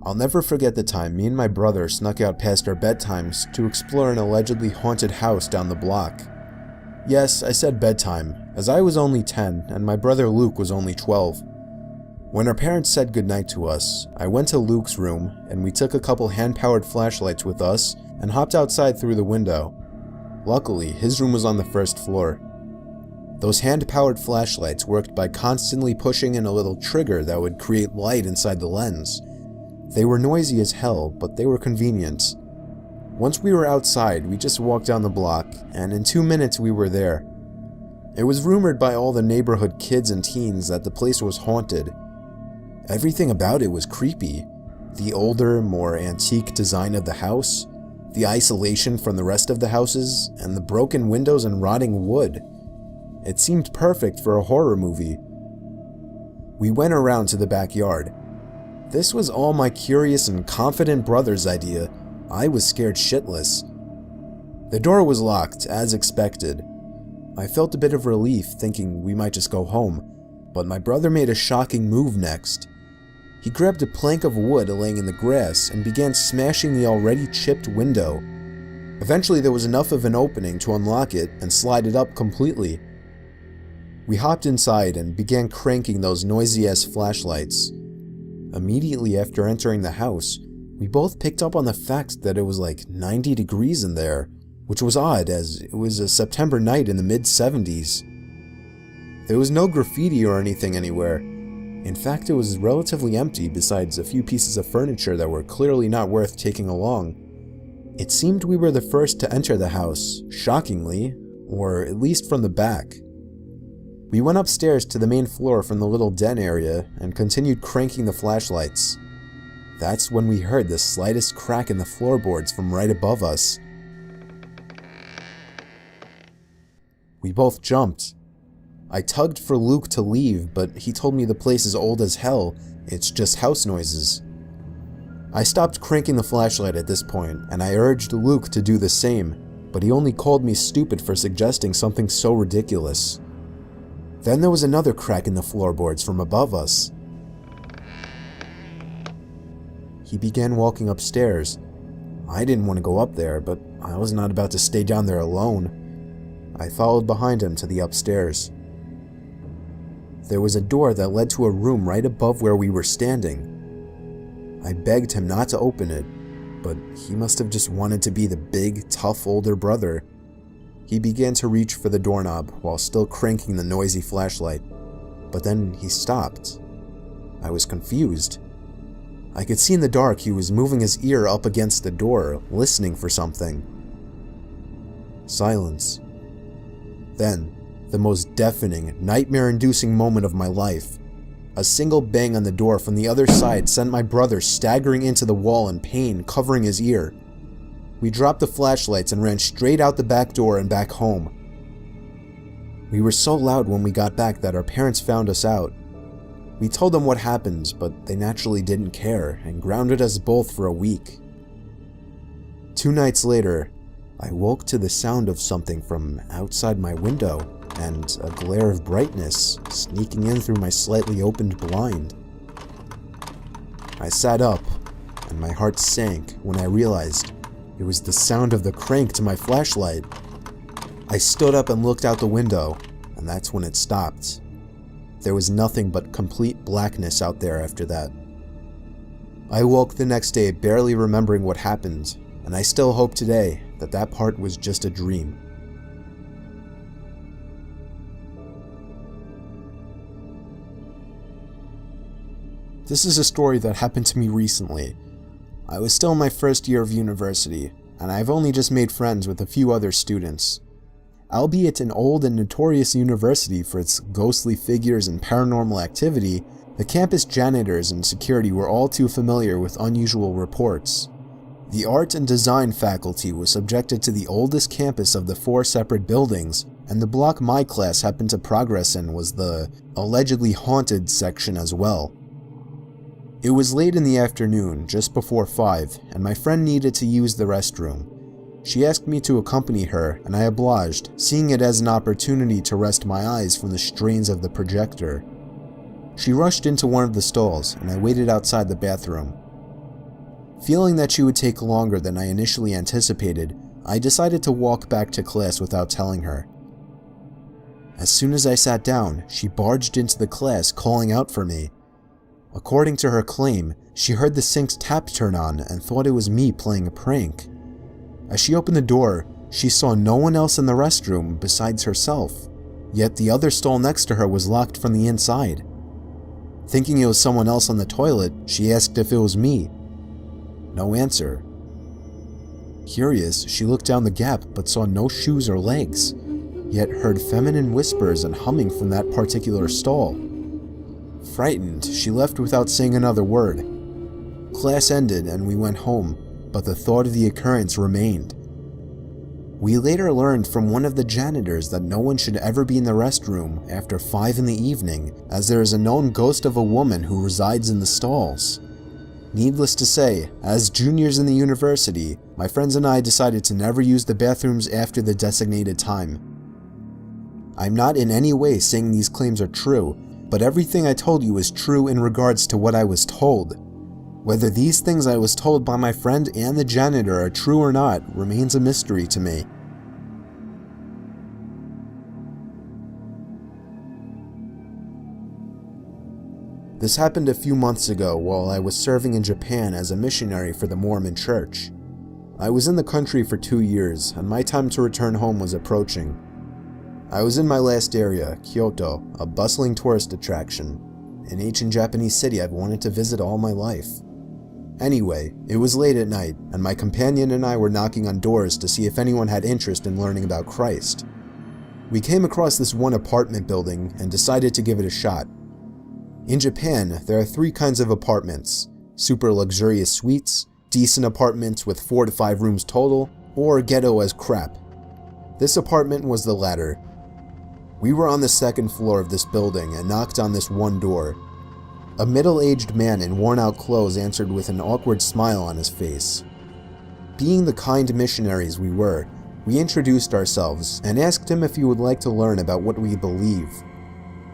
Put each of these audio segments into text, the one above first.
I'll never forget the time me and my brother snuck out past our bedtimes to explore an allegedly haunted house down the block. Yes, I said bedtime, as I was only 10 and my brother Luke was only 12. When our parents said goodnight to us, I went to Luke's room and we took a couple hand-powered flashlights with us and hopped outside through the window. Luckily, his room was on the first floor. Those hand-powered flashlights worked by constantly pushing in a little trigger that would create light inside the lens. They were noisy as hell, but they were convenient. Once we were outside, we just walked down the block, and in 2 minutes we were there. It was rumored by all the neighborhood kids and teens that the place was haunted. Everything about it was creepy. The older, more antique design of the house, the isolation from the rest of the houses, and the broken windows and rotting wood. It seemed perfect for a horror movie. We went around to the backyard. This was all my curious and confident brother's idea. I was scared shitless. The door was locked, as expected. I felt a bit of relief, thinking we might just go home, but my brother made a shocking move next. He grabbed a plank of wood laying in the grass and began smashing the already chipped window. Eventually there was enough of an opening to unlock it and slide it up completely. We hopped inside and began cranking those noisy-ass flashlights. Immediately after entering the house, we both picked up on the fact that it was like 90 degrees in there, which was odd as it was a September night in the mid-70s. There was no graffiti or anything anywhere. In fact, it was relatively empty besides a few pieces of furniture that were clearly not worth taking along. It seemed we were the first to enter the house, shockingly, or at least from the back. We went upstairs to the main floor from the little den area and continued cranking the flashlights. That's when we heard the slightest crack in the floorboards from right above us. We both jumped. I tugged for Luke to leave, but he told me the place is old as hell, it's just house noises. I stopped cranking the flashlight at this point, and I urged Luke to do the same, but he only called me stupid for suggesting something so ridiculous. Then there was another crack in the floorboards from above us. He began walking upstairs. I didn't want to go up there, but I was not about to stay down there alone. I followed behind him to the upstairs. There was a door that led to a room right above where we were standing. I begged him not to open it, but he must have just wanted to be the big, tough older brother. He began to reach for the doorknob while still cranking the noisy flashlight, but then he stopped. I was confused. I could see in the dark he was moving his ear up against the door, listening for something. Silence. Then, the most deafening, nightmare-inducing moment of my life. A single bang on the door from the other side sent my brother staggering into the wall in pain, covering his ear. We dropped the flashlights and ran straight out the back door and back home. We were so loud when we got back that our parents found us out. We told them what happened, but they naturally didn't care and grounded us both for a week. 2 nights later, I woke to the sound of something from outside my window and a glare of brightness sneaking in through my slightly opened blind. I sat up, and my heart sank when I realized it was the sound of the crank to my flashlight. I stood up and looked out the window, and that's when it stopped. There was nothing but complete blackness out there after that. I woke the next day barely remembering what happened, and I still hope today that that part was just a dream. This is a story that happened to me recently. I was still in my first year of university, and I've only just made friends with a few other students. Albeit an old and notorious university for its ghostly figures and paranormal activity, the campus janitors and security were all too familiar with unusual reports. The art and design faculty was subjected to the oldest campus of the 4 separate buildings, and the block my class happened to progress in was the allegedly haunted section as well. It was late in the afternoon, just before 5, and my friend needed to use the restroom. She asked me to accompany her, and I obliged, seeing it as an opportunity to rest my eyes from the strains of the projector. She rushed into one of the stalls, and I waited outside the bathroom. Feeling that she would take longer than I initially anticipated, I decided to walk back to class without telling her. As soon as I sat down, she barged into the class calling out for me. According to her claim, she heard the sink's tap turn on and thought it was me playing a prank. As she opened the door, she saw no one else in the restroom besides herself, yet the other stall next to her was locked from the inside. Thinking it was someone else on the toilet, she asked if it was me. No answer. Curious, she looked down the gap but saw no shoes or legs, yet heard feminine whispers and humming from that particular stall. Frightened, she left without saying another word. Class ended and we went home, but the thought of the occurrence remained. We later learned from one of the janitors that no one should ever be in the restroom after 5 in the evening, as there is a known ghost of a woman who resides in the stalls. Needless to say, as juniors in the university, my friends and I decided to never use the bathrooms after the designated time. I'm not in any way saying these claims are true, but everything I told you is true in regards to what I was told. Whether these things I was told by my friend and the janitor are true or not remains a mystery to me. This happened a few months ago while I was serving in Japan as a missionary for the Mormon Church. I was in the country for 2 years, and my time to return home was approaching. I was in my last area, Kyoto, a bustling tourist attraction, an ancient Japanese city I've wanted to visit all my life. Anyway, it was late at night, and my companion and I were knocking on doors to see if anyone had interest in learning about Christ. We came across this one apartment building and decided to give it a shot. In Japan, there are 3 kinds of apartments: super luxurious suites, decent apartments with 4 to 5 rooms total, or ghetto as crap. This apartment was the latter. We were on the 2nd floor of this building and knocked on this one door. A middle-aged man in worn-out clothes answered with an awkward smile on his face. Being the kind missionaries we were, we introduced ourselves and asked him if he would like to learn about what we believe.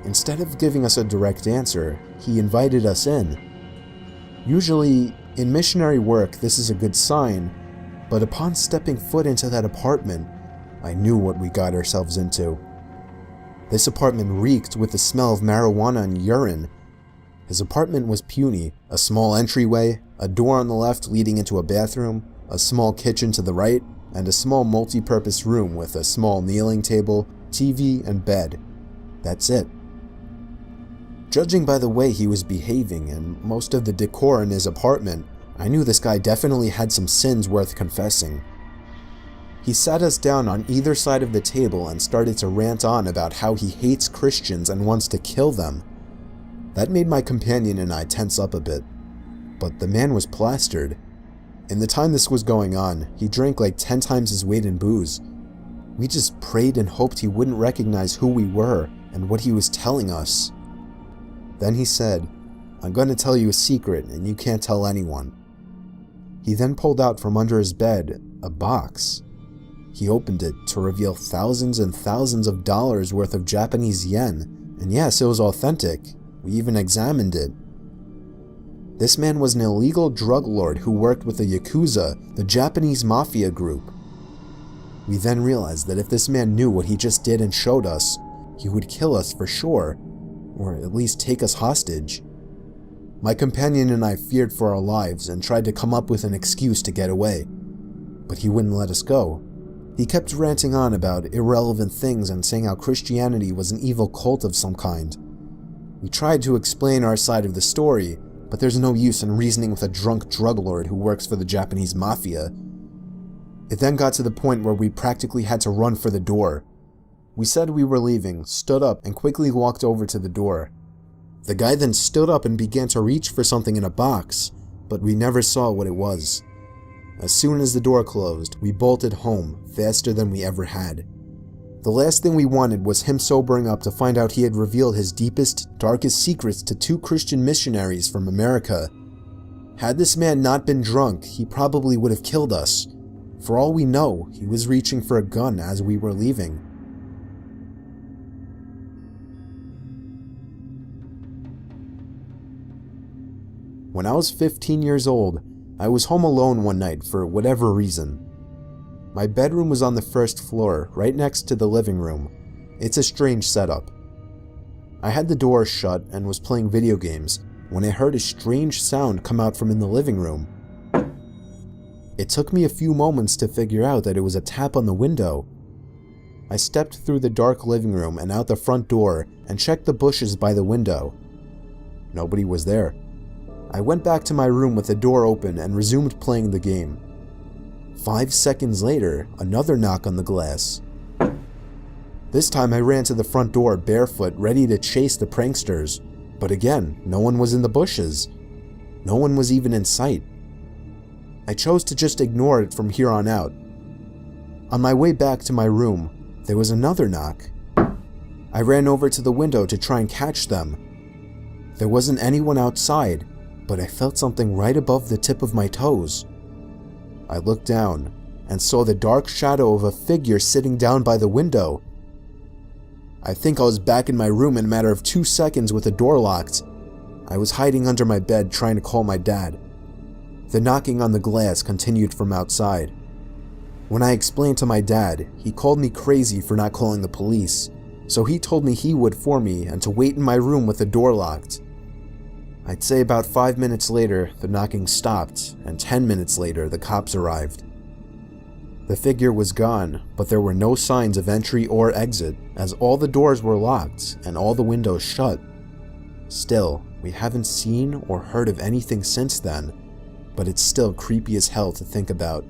Instead of giving us a direct answer, he invited us in. Usually, in missionary work, this is a good sign, but upon stepping foot into that apartment, I knew what we got ourselves into. This apartment reeked with the smell of marijuana and urine. His apartment was puny: a small entryway, a door on the left leading into a bathroom, a small kitchen to the right, and a small multi-purpose room with a small kneeling table, TV, and bed. That's it. Judging by the way he was behaving and most of the decor in his apartment, I knew this guy definitely had some sins worth confessing. He sat us down on either side of the table and started to rant on about how he hates Christians and wants to kill them. That made my companion and I tense up a bit. But the man was plastered. In the time this was going on, he drank like 10 times his weight in booze. We just prayed and hoped he wouldn't recognize who we were and what he was telling us. Then he said, "I'm going to tell you a secret and you can't tell anyone." He then pulled out from under his bed a box. He opened it to reveal thousands and thousands of dollars worth of Japanese yen, and yes, it was authentic. We even examined it. This man was an illegal drug lord who worked with the Yakuza, the Japanese mafia group. We then realized that if this man knew what he just did and showed us, he would kill us for sure, or at least take us hostage. My companion and I feared for our lives and tried to come up with an excuse to get away, but he wouldn't let us go. He kept ranting on about irrelevant things and saying how Christianity was an evil cult of some kind. We tried to explain our side of the story, but there's no use in reasoning with a drunk drug lord who works for the Japanese mafia. It then got to the point where we practically had to run for the door. We said we were leaving, stood up, and quickly walked over to the door. The guy then stood up and began to reach for something in a box, but we never saw what it was. As soon as the door closed, we bolted home, faster than we ever had. The last thing we wanted was him sobering up to find out he had revealed his deepest, darkest secrets to 2 Christian missionaries from America. Had this man not been drunk, he probably would have killed us. For all we know, he was reaching for a gun as we were leaving. When I was 15 years old, I was home alone one night for whatever reason. My bedroom was on the first floor, right next to the living room. It's a strange setup. I had the door shut and was playing video games when I heard a strange sound come out from in the living room. It took me a few moments to figure out that it was a tap on the window. I stepped through the dark living room and out the front door and checked the bushes by the window. Nobody was there. I went back to my room with the door open and resumed playing the game. 5 seconds later, another knock on the glass. This time I ran to the front door barefoot, ready to chase the pranksters, but again, no one was in the bushes. No one was even in sight. I chose to just ignore it from here on out. On my way back to my room, there was another knock. I ran over to the window to try and catch them. There wasn't anyone outside, but I felt something right above the tip of my toes. I looked down and saw the dark shadow of a figure sitting down by the window. I think I was back in my room in a matter of 2 seconds with the door locked. I was hiding under my bed trying to call my dad. The knocking on the glass continued from outside. When I explained to my dad, he called me crazy for not calling the police, so he told me he would for me and to wait in my room with the door locked. I'd say about 5 minutes later, the knocking stopped, and 10 minutes later, the cops arrived. The figure was gone, but there were no signs of entry or exit, as all the doors were locked and all the windows shut. Still, we haven't seen or heard of anything since then, but it's still creepy as hell to think about.